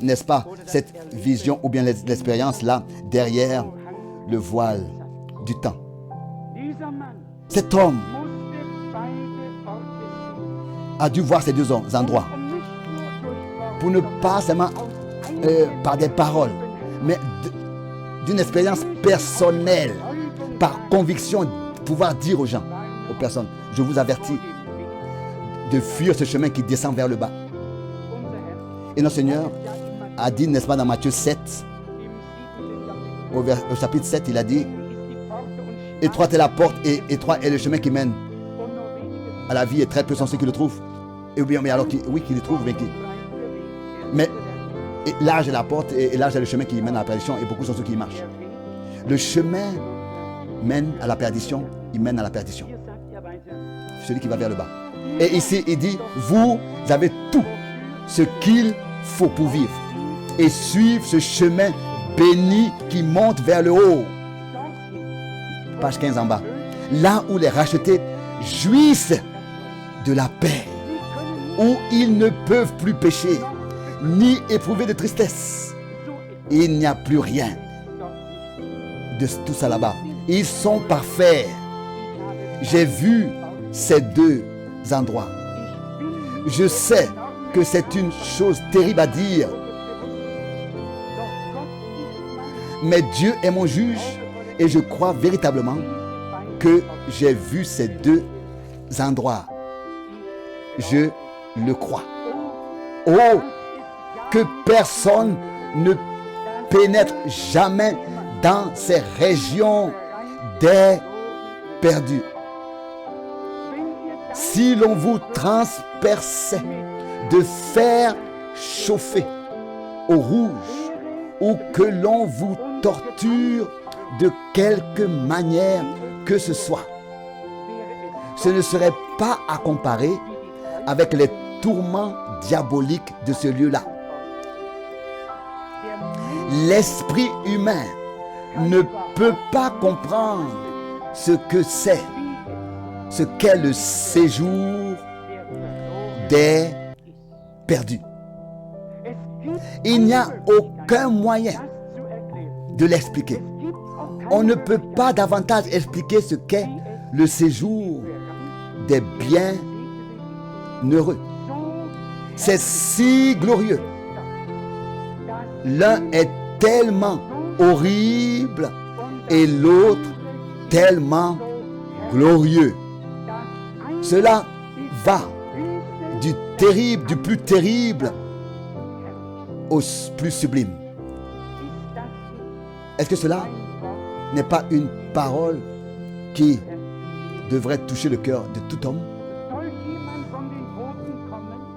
n'est-ce pas, cette vision ou bien l'expérience-là derrière le voile du temps. Cet homme a dû voir ces deux endroits pour ne pas seulement par des paroles, mais d'une expérience personnelle, par conviction, pouvoir dire aux gens, aux personnes, je vous avertis de fuir ce chemin qui descend vers le bas. Et notre Seigneur a dit, n'est-ce pas, dans Matthieu 7, au chapitre 7, il a dit, étroite est la porte et étroit est le chemin qui mène à la vie, et très peu sont ceux qui le trouvent. Et bien, mais alors, oui, qui le trouvent, mais large est la porte et large est le chemin qui mène à la perdition, et beaucoup sont ceux qui y marchent. Le chemin mène à la perdition, il mène à la perdition. Celui qui va vers le bas. Et ici, il dit, vous avez tout ce qu'il faut pour vivre et suivre ce chemin béni qui monte vers le haut. Page 15 en bas. Là où les rachetés jouissent de la paix, où ils ne peuvent plus pécher, ni éprouver de tristesse. Il n'y a plus rien de tout ça là-bas. Ils sont parfaits. J'ai vu ces deux endroits. Je sais que c'est une chose terrible à dire, mais Dieu est mon juge et je crois véritablement que j'ai vu ces deux endroits. Je le crois. Oh, que personne ne pénètre jamais dans ces régions des perdus. Si l'on vous transperçait de fer chauffé au rouge, ou que l'on vous torture de quelque manière que ce soit, ce ne serait pas à comparer avec les tourments diaboliques de ce lieu-là. L'esprit humain ne peut pas comprendre ce qu'est le séjour des perdus. Il n'y a aucun moyen de l'expliquer. On ne peut pas davantage expliquer ce qu'est le séjour des bienheureux. C'est si glorieux. L'un est tellement horrible et l'autre tellement glorieux. Cela va du terrible, du plus terrible au plus sublime. Est-ce que cela n'est pas une parole qui devrait toucher le cœur de tout homme?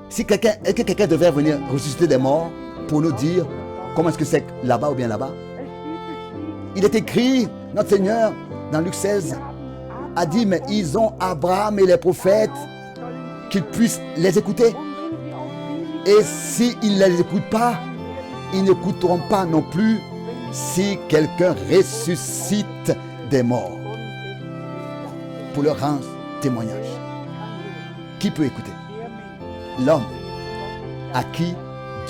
Est-ce que quelqu'un devrait venir ressusciter des morts pour nous dire comment est-ce que c'est là-bas ou bien là-bas? Il est écrit, notre Seigneur, dans Luc 16, a dit, mais ils ont Abraham et les prophètes, qu'ils puissent les écouter. Et s'ils ne les écoutent pas, ils n'écouteront pas non plus si quelqu'un ressuscite des morts pour leur rendre témoignage. Qui peut écouter? L'homme à qui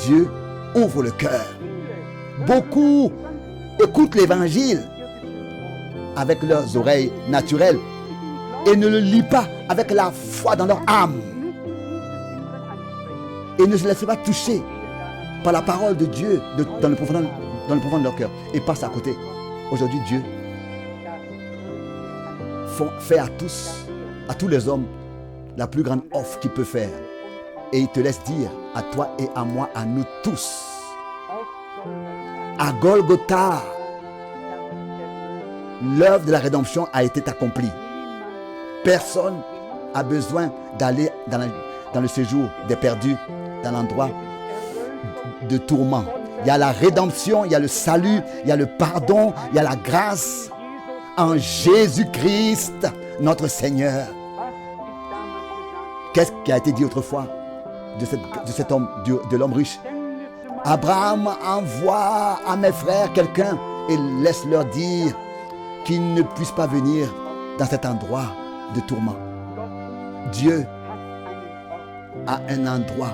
Dieu ouvre le cœur. Beaucoup écoutent l'évangile avec leurs oreilles naturelles et ne le lisent pas avec la foi dans leur âme. Et ne se laissent pas toucher par la parole de Dieu dans le profond de leur cœur et passent à côté. Aujourd'hui, Dieu fait à tous les hommes, la plus grande offre qu'il peut faire. Et il te laisse dire à toi et à moi, à nous tous, à Golgotha, l'œuvre de la rédemption a été accomplie. Personne n'a besoin d'aller dans le séjour des perdus, dans l'endroit de tourment. Il y a la rédemption, il y a le salut, il y a le pardon, il y a la grâce en Jésus-Christ, notre Seigneur. Qu'est-ce qui a été dit autrefois de cet homme, de l'homme riche? Abraham, envoie à mes frères quelqu'un et laisse-leur dire qu'ils ne puissent pas venir dans cet endroit de tourment. Dieu a un endroit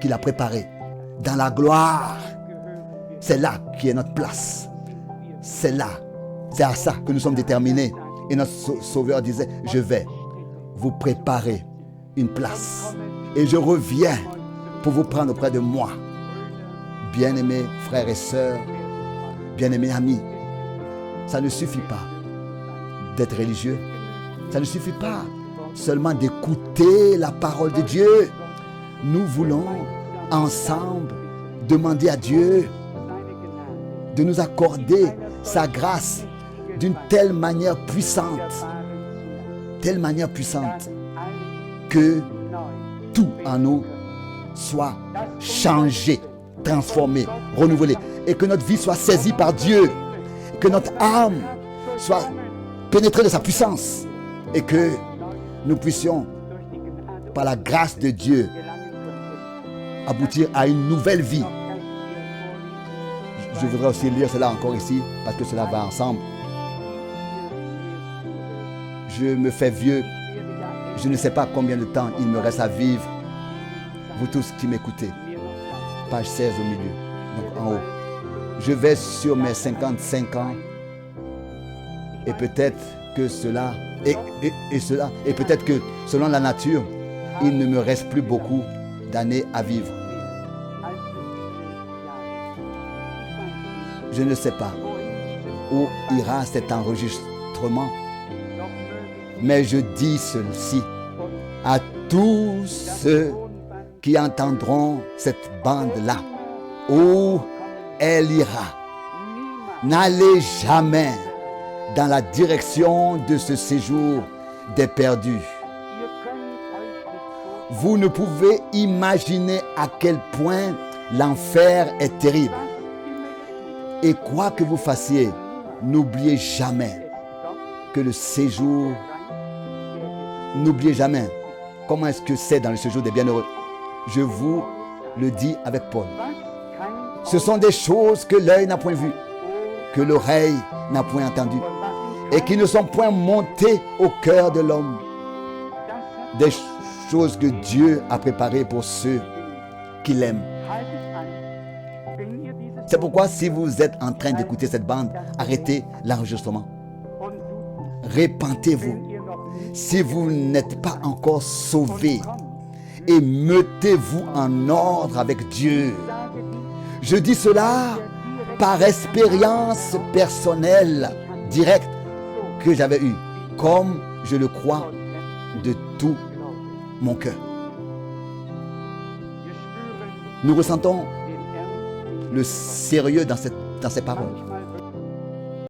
qu'il a préparé dans la gloire C'est là qui est notre place. C'est là. C'est à ça que nous sommes déterminés. Et notre Sauveur disait, je vais vous préparer une place. Et je reviens pour vous prendre auprès de moi. Bien-aimés frères et sœurs, bien-aimés amis, ça ne suffit pas d'être religieux. Ça ne suffit pas seulement d'écouter la parole de Dieu. Nous voulons ensemble demander à Dieu de nous accorder sa grâce d'une telle manière puissante, que tout en nous soit changé, transformé, renouvelé, et que notre vie soit saisie par Dieu, que notre âme soit pénétrée de sa puissance, et que nous puissions, par la grâce de Dieu, aboutir à une nouvelle vie. Je voudrais aussi lire cela encore ici, parce que cela va ensemble. Je me fais vieux. Je ne sais pas combien de temps il me reste à vivre. Vous tous qui m'écoutez. Page 16 au milieu. Donc en haut. Je vais sur mes 55 ans. Et peut-être que cela... Et peut-être que selon la nature, il ne me reste plus beaucoup d'années à vivre. Je ne sais pas où ira cet enregistrement. Mais je dis ceci à tous ceux qui entendront cette bande-là, où elle ira. N'allez jamais dans la direction de ce séjour des perdus. Vous ne pouvez imaginer à quel point l'enfer est terrible. Et quoi que vous fassiez, n'oubliez jamais que le séjour... N'oubliez jamais comment est-ce que c'est dans le séjour des bienheureux. Je vous le dis avec Paul. Ce sont des choses que l'œil n'a point vues, que l'oreille n'a point entendues, et qui ne sont point montées au cœur de l'homme. Des choses que Dieu a préparées pour ceux qui l'aiment. C'est pourquoi si vous êtes en train d'écouter cette bande, arrêtez l'enregistrement. Repentez-vous. Si vous n'êtes pas encore sauvé, et mettez-vous en ordre avec Dieu. Je dis cela par expérience personnelle, directe, que j'avais eue, comme je le crois de tout mon cœur. Nous ressentons le sérieux dans ces paroles.